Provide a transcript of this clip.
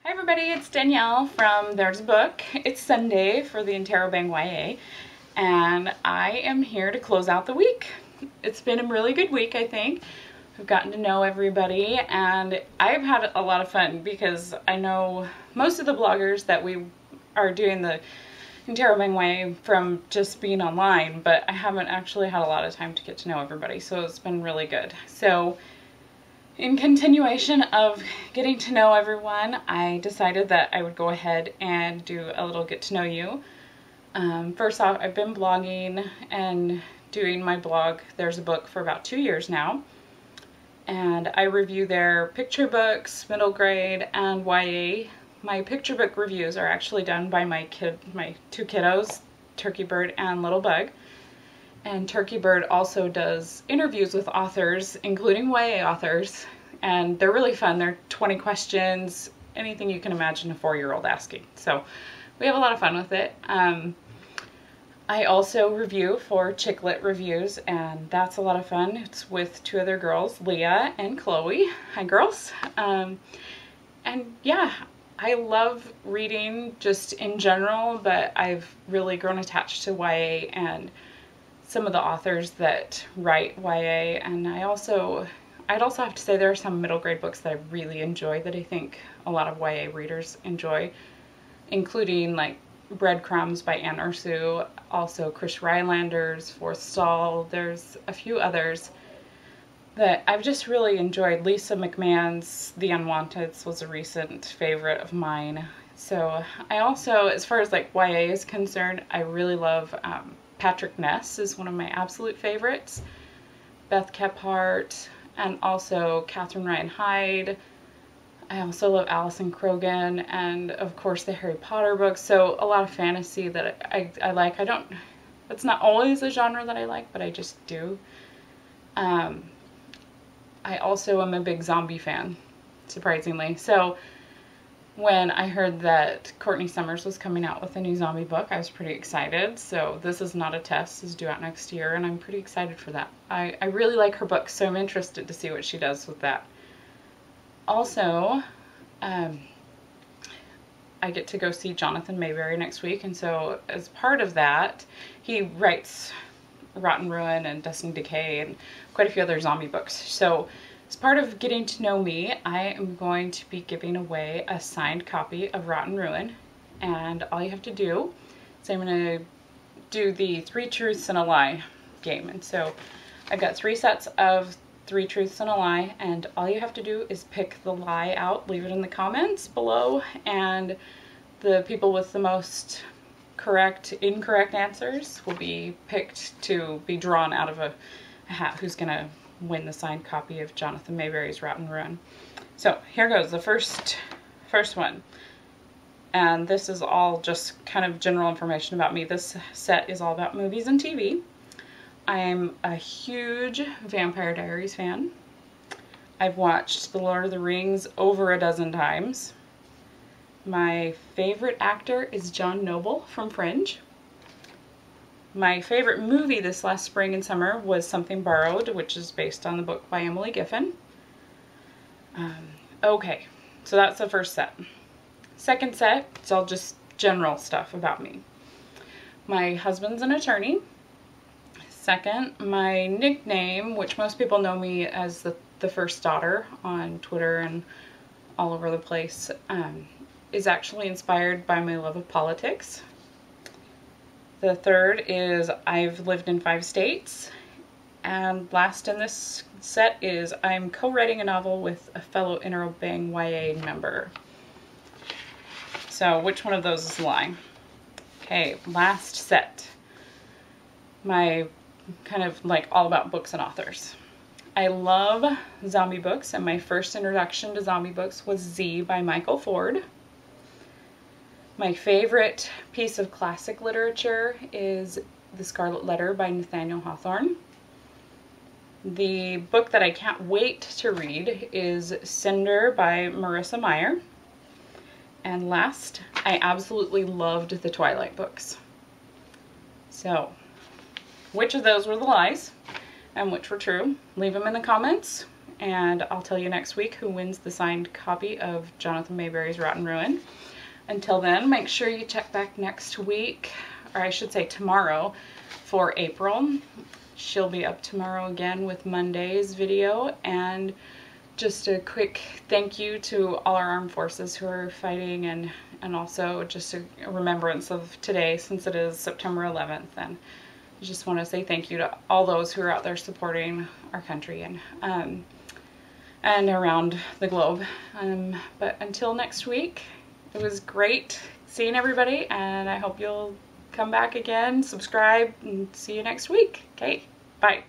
Hi everybody, it's Danielle from There's a Book. It's Sunday for the Interrobangya, and I am here to close out the week. It's been a really good week, I think. We've gotten to know everybody, and I've had a lot of fun because I know most of the bloggers that we are doing the Interrobangya from just being online, but I haven't actually had a lot of time to get to know everybody, so it's been really good. So in continuation of getting to know everyone, I decided that I would go ahead and do a little get to know you. First off, I've been blogging and doing my blog, There's a Book, for about 2 years now. And I review their picture books, middle grade, and YA. My picture book reviews are actually done by my two kiddos, Turkey Bird and Little Bug. And Turkey Bird also does interviews with authors, including YA authors, and they're really fun. They're 20 questions, anything you can imagine a 4-year-old asking. So we have a lot of fun with it. I also review for Chick Lit Reviews, and that's a lot of fun. It's with 2 other girls, Leah and Chloe. Hi, girls. And yeah, I love reading just in general, but I've really grown attached to YA and some of the authors that write YA, and I'd also have to say there are some middle grade books that I really enjoy that I think a lot of YA readers enjoy, including like Breadcrumbs by Anne Ursu, also Chris Rylander's Fourth Stall. There's a few others that I've just really enjoyed. Lisa McMahon's The Unwanteds was a recent favorite of mine. So I also, as far as like YA is concerned, I really love Patrick Ness is one of my absolute favorites. Beth Kephart, and also Catherine Ryan Hyde. I also love Alison Krogan, and of course the Harry Potter books. So a lot of fantasy that I like. It's not always a genre that I like, but I just do. I also am a big zombie fan, surprisingly. So when I heard that Courtney Summers was coming out with a new zombie book, I was pretty excited. So This Is Not a Test is due out next year, and I'm pretty excited for that. I really like her books, so I'm interested to see what she does with that. Also, I get to go see Jonathan Mayberry next week, and so as part of that, he writes Rotten Ruin and Destiny Decay and quite a few other zombie books. So as part of getting to know me, I am going to be giving away a signed copy of Rotten Ruin, and all you have to do is I'm going to do the 3 Truths and a Lie game. And so I've got 3 sets of 3 Truths and a Lie, and all you have to do is pick the lie out, leave it in the comments below, and the people with the most incorrect answers will be picked to be drawn out of a hat who's going to win the signed copy of Jonathan Mayberry's Rotten Ruin. So here goes the first one, and this is all just kind of general information about me. This set is all about movies and TV. I'm a huge Vampire Diaries fan. I've watched The Lord of the Rings over a dozen times. My favorite actor is John Noble from Fringe. My favorite movie this last spring and summer was Something Borrowed, which is based on the book by Emily Giffin. Okay, so that's the first set. Second set, it's all just general stuff about me. My husband's an attorney. Second, my nickname, which most people know me as the First Daughter on Twitter and all over the place, is actually inspired by my love of politics. The third is I've lived in 5 states. And last in this set is I'm co-writing a novel with a fellow Interrobangya member. So which one of those is a lie? Okay, last set. My kind of like all about books and authors. I love zombie books, and my first introduction to zombie books was Z by Michael Ford. My favorite piece of classic literature is The Scarlet Letter by Nathaniel Hawthorne. The book that I can't wait to read is Cinder by Marissa Meyer. And last, I absolutely loved the Twilight books. So, which of those were the lies and which were true? Leave them in the comments, and I'll tell you next week who wins the signed copy of Jonathan Mayberry's Rotten Ruin. Until then, make sure you check back next week, or I should say tomorrow, for April. She'll be up tomorrow again with Monday's video. And just a quick thank you to all our armed forces who are fighting, and also just a remembrance of today, since it is September 11th. And I just want to say thank you to all those who are out there supporting our country and around the globe. But until next week, it was great seeing everybody, and I hope you'll come back again, subscribe, and see you next week. Okay, bye.